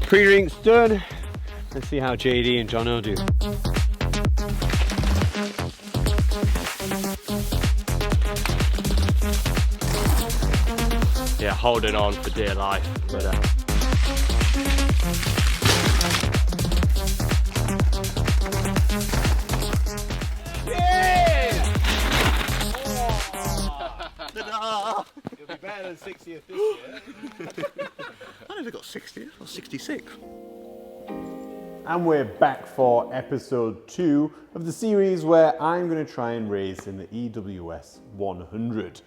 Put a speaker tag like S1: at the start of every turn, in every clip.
S1: Pre-drink's done. Let's see how JD and Jono do. Yeah, holding on for dear life. But,
S2: It'll be better than 60th this year. I never got 60th, I was 66.
S3: And we're back for episode 2 of the series where I'm going to try and race in the EWS 100.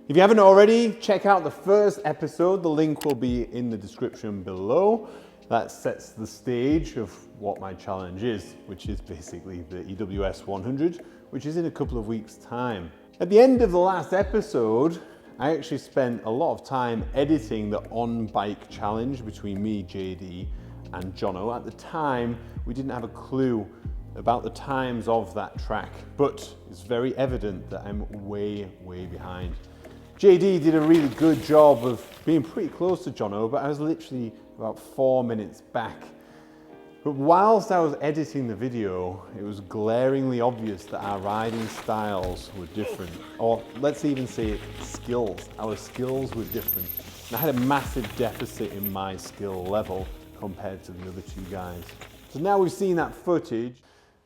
S3: If you haven't already, check out the first episode. The link will be in the description below. That sets the stage of what my challenge is, which is basically the EWS 100, which is in a couple of weeks' time. At the end of the last episode, I actually spent a lot of time editing the on-bike challenge between me, JD, and Jono. At the time, we didn't have a clue about the times of that track, but it's very evident that I'm way behind. JD did a really good job of being pretty close to Jono, but I was literally about 4 minutes back. But whilst I was editing the video, it was glaringly obvious that our riding styles were different. Or let's even say skills. Our skills were different. And I had a massive deficit in my skill level compared to the other two guys. So now we've seen that footage,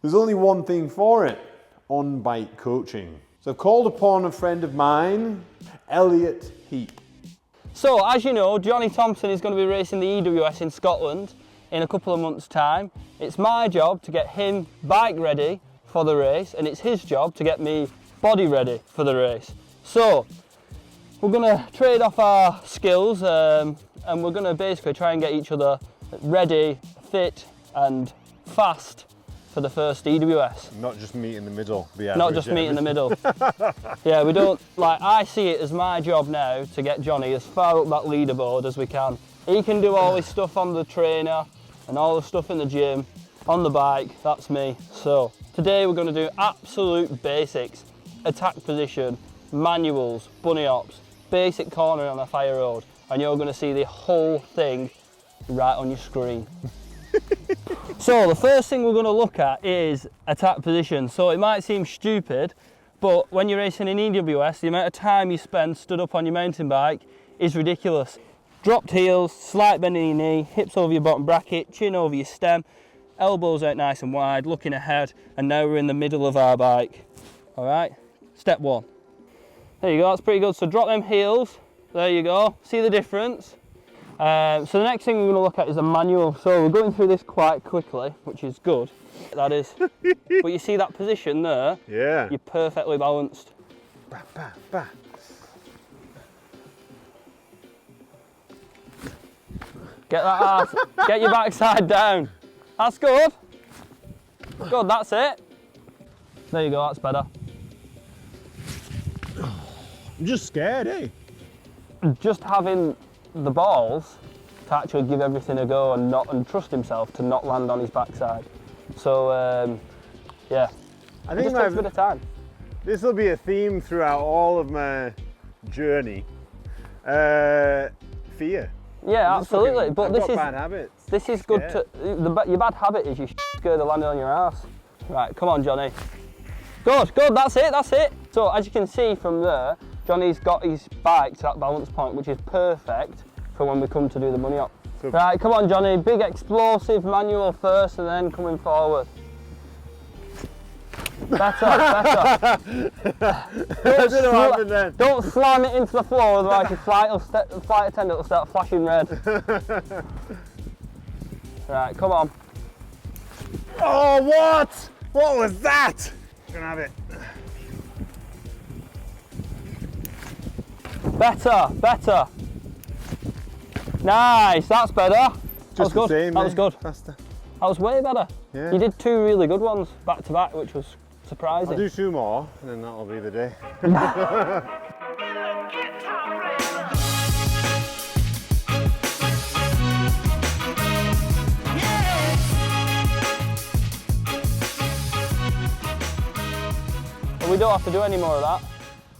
S3: there's only one thing for it: on-bike coaching. So I've called upon a friend of mine, Elliot Heap.
S4: So as you know, Johnny Thompson is going to be racing the EWS in Scotland in a couple of months' time. It's my job to get him bike ready for the race, and it's his job to get me body ready for the race. So we're going to trade off our skills and we're going to basically try and get each other ready, fit and fast for the first EWS.
S3: Not just meet in the middle.
S4: Not just meet in the middle. Yeah, we don't, like, I see it as my job now to get Johnny as far up that leaderboard as we can. He can do all his stuff on the trainer and all the stuff in the gym. On the bike, that's me. So today we're going to do absolute basics: attack position, manuals, bunny hops, basic cornering on a fire road, and you're going to see the whole thing right on your screen. So the first thing we're going to look at is attack position. So it might seem stupid, but when you're racing in EWS, the amount of time you spend stood up on your mountain bike is ridiculous. Dropped heels, slight bend in your knee, hips over your bottom bracket, chin over your stem, elbows out nice and wide, looking ahead, and now we're in the middle of our bike. All right, step 1. There you go, that's pretty good. So drop them heels, there you go, see the difference? So the next thing we're going to look at is a manual. So we're going through this quite quickly, which is good, that is. But you see that position there?
S3: Yeah.
S4: You're perfectly balanced.
S3: Bah, bah, bah.
S4: Get that ass, get your backside down. That's good. Good, that's it. There you go, that's better.
S3: I'm just scared, eh?
S4: Just having the balls to actually give everything a go and trust himself to not land on his backside. So yeah,
S3: I
S4: it
S3: think
S4: just takes a bit of time.
S3: this will be a theme throughout all of my journey. Fear.
S4: Yeah, absolutely. But
S3: I've
S4: this
S3: got bad habits.
S4: This is good to. Your bad habit is you're scared of landing on your ass. Right, come on, Johnny. Good, that's it, that's it. So as you can see from there, Johnny's got his bike to that balance point, which is perfect for when we come to do the bunny hop. So, right, come on, Johnny. Big explosive manual first, and then coming forward. Better.
S3: I don't know what happened then.
S4: Don't slam it into the floor, otherwise your flight attendant will start flashing red. Right, come on.
S3: Oh, what? What was that? I'm gonna have it.
S4: Better. Nice, that's better. That was good.
S3: Same,
S4: that was good.
S3: Faster.
S4: That was way better.
S3: Yeah.
S4: You did 2 really good ones back to back, which was surprising.
S3: I'll do 2 more, and then that'll be the day.
S4: Are we don't have to do any more of that.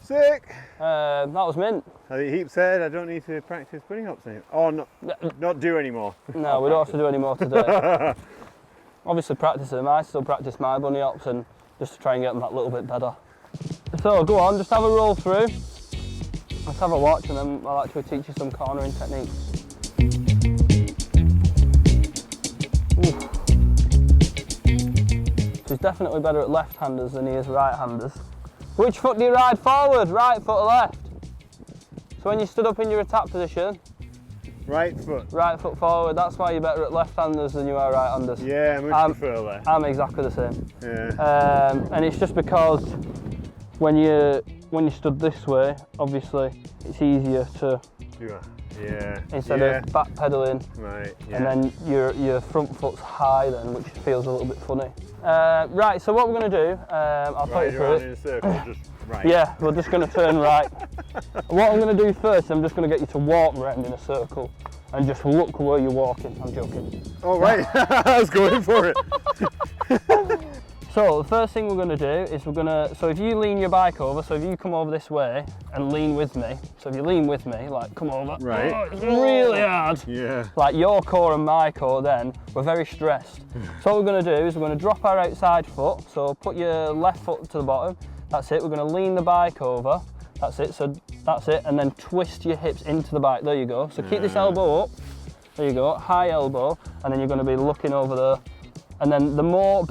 S3: Sick!
S4: That was mint.
S3: I think Heap said I don't need to practice bunny hops anymore. Oh, not do anymore.
S4: No, we don't have to do any more today. Obviously practice them. I still practice my bunny hops and just to try and get them that little bit better. So go on, just have a roll through. Let's have a watch and then I'll actually teach you some cornering techniques. Ooh. So he's definitely better at left-handers than he is right-handers. Which foot do you ride forward? Right foot or left? So when you stood up in your attack position,
S3: Right foot.
S4: right foot forward, that's why you're better at left-handers than you are right-handers.
S3: Yeah, I much prefer left.
S4: I'm exactly the same.
S3: Yeah.
S4: And it's just because when you stood this way, obviously it's easier to
S3: Yeah.
S4: instead of back pedaling,
S3: Right. Yeah.
S4: and then your front foot's high then, which feels a little bit funny. Right, so what we're going to do, I'll put you through
S3: in a circle, just right.
S4: Yeah, we're just going to turn right. What I'm going to do first, I'm just going to get you to walk round in a circle and just look where you're walking. I'm joking.
S3: Oh right, I was going for it.
S4: So the first thing we're going to do is so if you lean your bike over, so if you come over this way and lean with me, so if you lean with me, like come over,
S3: Right.
S4: oh, it's really hard.
S3: Yeah.
S4: Like your core and my core then, we're very stressed. So what we're going to do is we're going to drop our outside foot, so put your left foot to the bottom, that's it, we're going to lean the bike over, that's it, so that's it, and then twist your hips into the bike, there you go. So keep this elbow up, there you go, high elbow, and then you're going to be looking over there. And then the more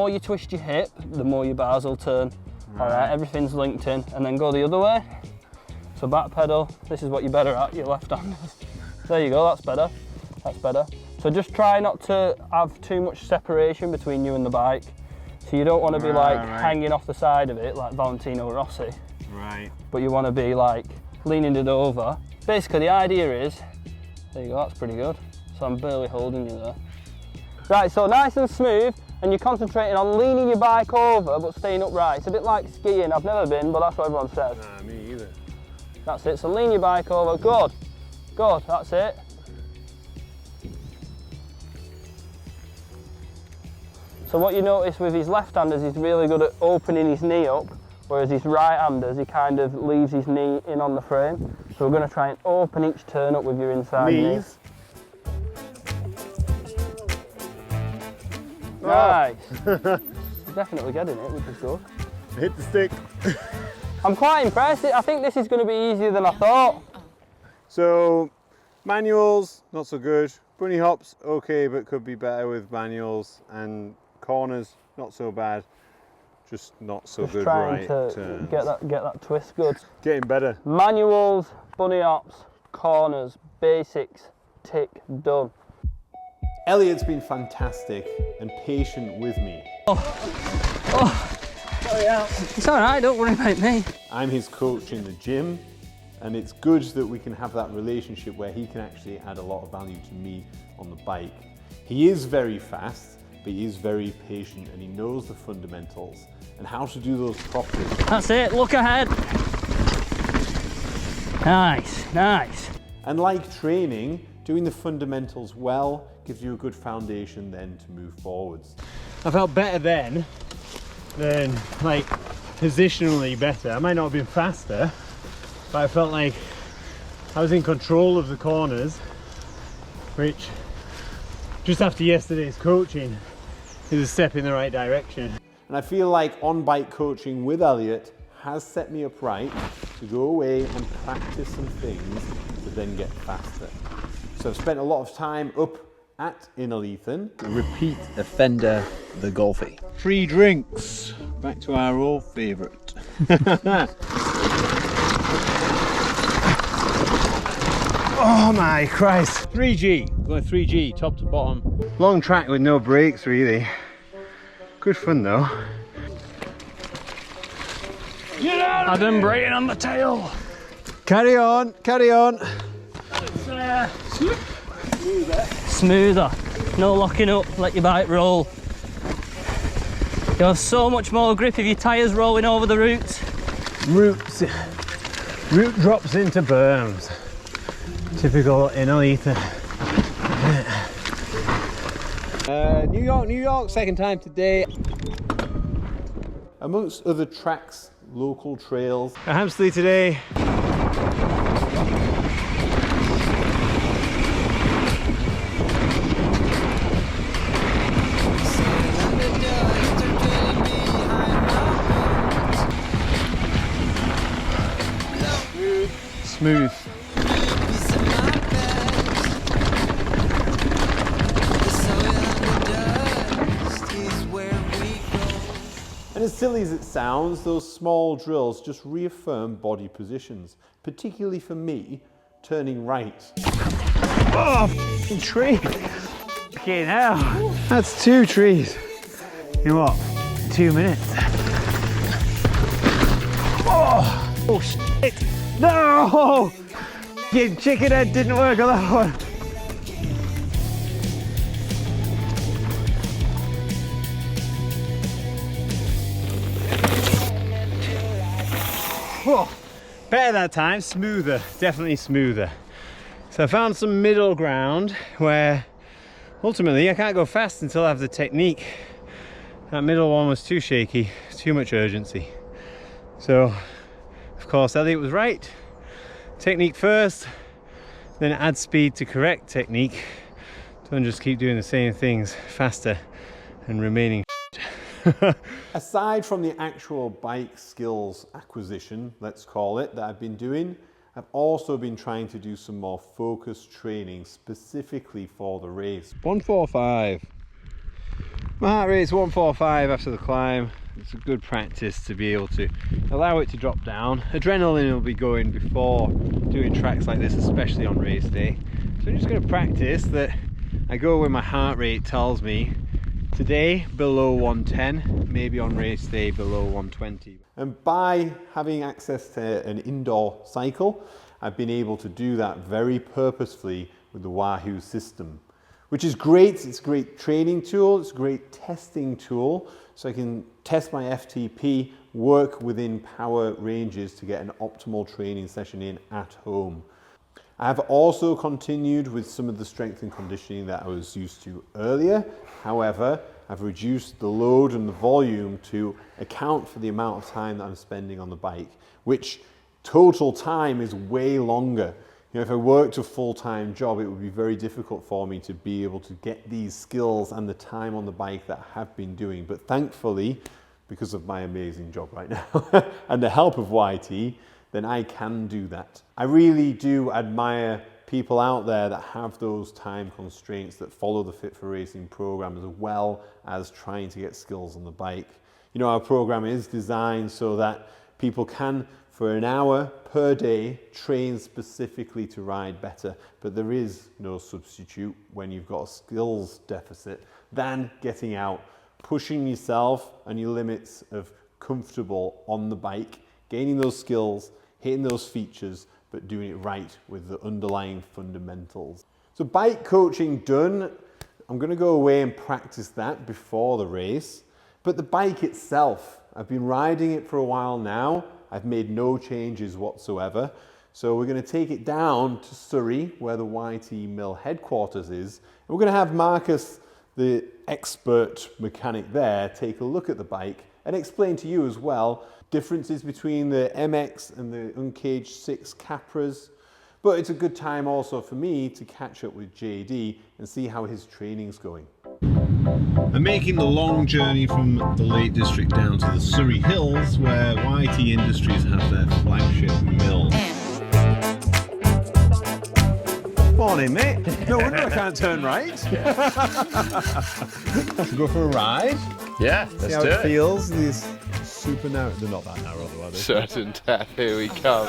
S4: you twist your hip, the more your bars will turn. Right. All right, everything's linked in, and then go the other way. So back pedal, this is what you're better at, your left hand. There you go, that's better, that's better. So just try not to have too much separation between you and the bike. So you don't want to be hanging off the side of it like Valentino Rossi.
S3: Right.
S4: But you want to be like leaning it over. Basically the idea is, there you go, that's pretty good. So I'm barely holding you there. Right, so nice and smooth, and you're concentrating on leaning your bike over but staying upright. It's a bit like skiing. I've never been, but that's what everyone says.
S3: Nah, me either.
S4: That's it, so lean your bike over, good, good, that's it. So what you notice with his left-handers, he's really good at opening his knee up, whereas his right-handers, he kind of leaves his knee in on the frame. So we're going to try and open each turn up with your inside knee. Nice. You're definitely getting it, which is good.
S3: Hit the stick.
S4: I'm quite impressed. I think this is going to be easier than I thought.
S3: So, manuals, not so good. Bunny hops, okay, but could be better with manuals. And corners, not so bad. Just not so
S4: Just
S3: good
S4: trying
S3: right
S4: to
S3: turns.
S4: get that twist good.
S3: Getting better.
S4: Manuals, bunny hops, corners, basics, tick, done.
S3: Elliot's been fantastic and patient with me.
S4: It's all right, don't worry about me.
S3: I'm his coach in the gym, and it's good that we can have that relationship where he can actually add a lot of value to me on the bike. He is very fast, but he is very patient, and he knows the fundamentals and how to do those properly.
S4: That's it, look ahead. Nice, nice.
S3: And like training, doing the fundamentals well gives you a good foundation then to move forwards. I felt better then than like positionally better. I might not have been faster, but I felt like I was in control of the corners, which just after yesterday's coaching is a step in the right direction. And I feel like on-bike coaching with Elliot has set me up right to go away and practice some things to then get faster. So I've spent a lot of time up at Innerleithen.
S2: Repeat offender, the golfy.
S1: Free drinks. Back to our old favourite.
S3: Oh my Christ.
S1: 3G. Going 3G, top to bottom.
S3: Long track with no brakes really. Good fun though.
S4: Adam brain on the tail.
S3: Carry on, carry on.
S4: Smoother, no locking up, let your bike roll. You have so much more grip if your tyres rolling over the roots.
S3: Root drops into berms. Typical Innerleithen. New York, second time today. And amongst other tracks, local trails.
S1: At Hampstead today. Smooth.
S3: And as silly as it sounds, those small drills just reaffirm body positions, particularly for me, turning right.
S1: Oh, f***ing tree. Okay, now. That's 2 trees. In what? 2 minutes. Oh shit. No! Fucking chicken head didn't work on that one. Whoa, better that time, smoother, definitely smoother. So I found some middle ground where ultimately I can't go fast until I have the technique. That middle one was too shaky, too much urgency. So, of course, Elliot was right. Technique first, then add speed to correct technique. Don't just keep doing the same things faster and remaining.
S3: Aside from the actual bike skills acquisition, let's call it, that I've been doing, I've also been trying to do some more focused training specifically for the race.
S1: 145. My heart rate's 145 after the climb. It's a good practice to be able to allow it to drop down. Adrenaline will be going before doing tracks like this, especially on race day. So I'm just going to practice that I go where my heart rate tells me. Today below 110, maybe on race day below 120.
S3: And by having access to an indoor cycle, I've been able to do that very purposefully with the Wahoo system, which is great. It's a great training tool, it's a great testing tool, so I can test my FTP, work within power ranges to get an optimal training session in at home. I have also continued with some of the strength and conditioning that I was used to earlier. However, I've reduced the load and the volume to account for the amount of time that I'm spending on the bike, which total time is way longer. You know, if I worked a full-time job, it would be very difficult for me to be able to get these skills and the time on the bike that I have been doing. But thankfully, because of my amazing job right now and the help of YT, then I can do that. I really do admire people out there that have those time constraints that follow the Fit for Racing program, as well as trying to get skills on the bike. You know, our program is designed so that people can, for an hour per day, train specifically to ride better, but there is no substitute when you've got a skills deficit than getting out, pushing yourself and your limits of comfortable on the bike, gaining those skills, hitting those features, but doing it right with the underlying fundamentals. So bike coaching done, I'm going to go away and practice that before the race. But the bike itself, I've been riding it for a while now. I've made no changes whatsoever. So we're going to take it down to Surrey, where the YT Mill headquarters is. And we're going to have Marcus, the expert mechanic there, take a look at the bike and explain to you as well differences between the MX and the Uncaged 6 Capras. But it's a good time also for me to catch up with JD and see how his training's going.
S5: I'm making the long journey from the Lake District down to the Surrey Hills, where YT Industries have their flagship mill.
S3: Morning, mate. No wonder I can't turn right. Go for a ride.
S2: Yeah,
S3: See how it feels. These super narrow. They're not that narrow, though, are they?
S2: Certain death, here we come.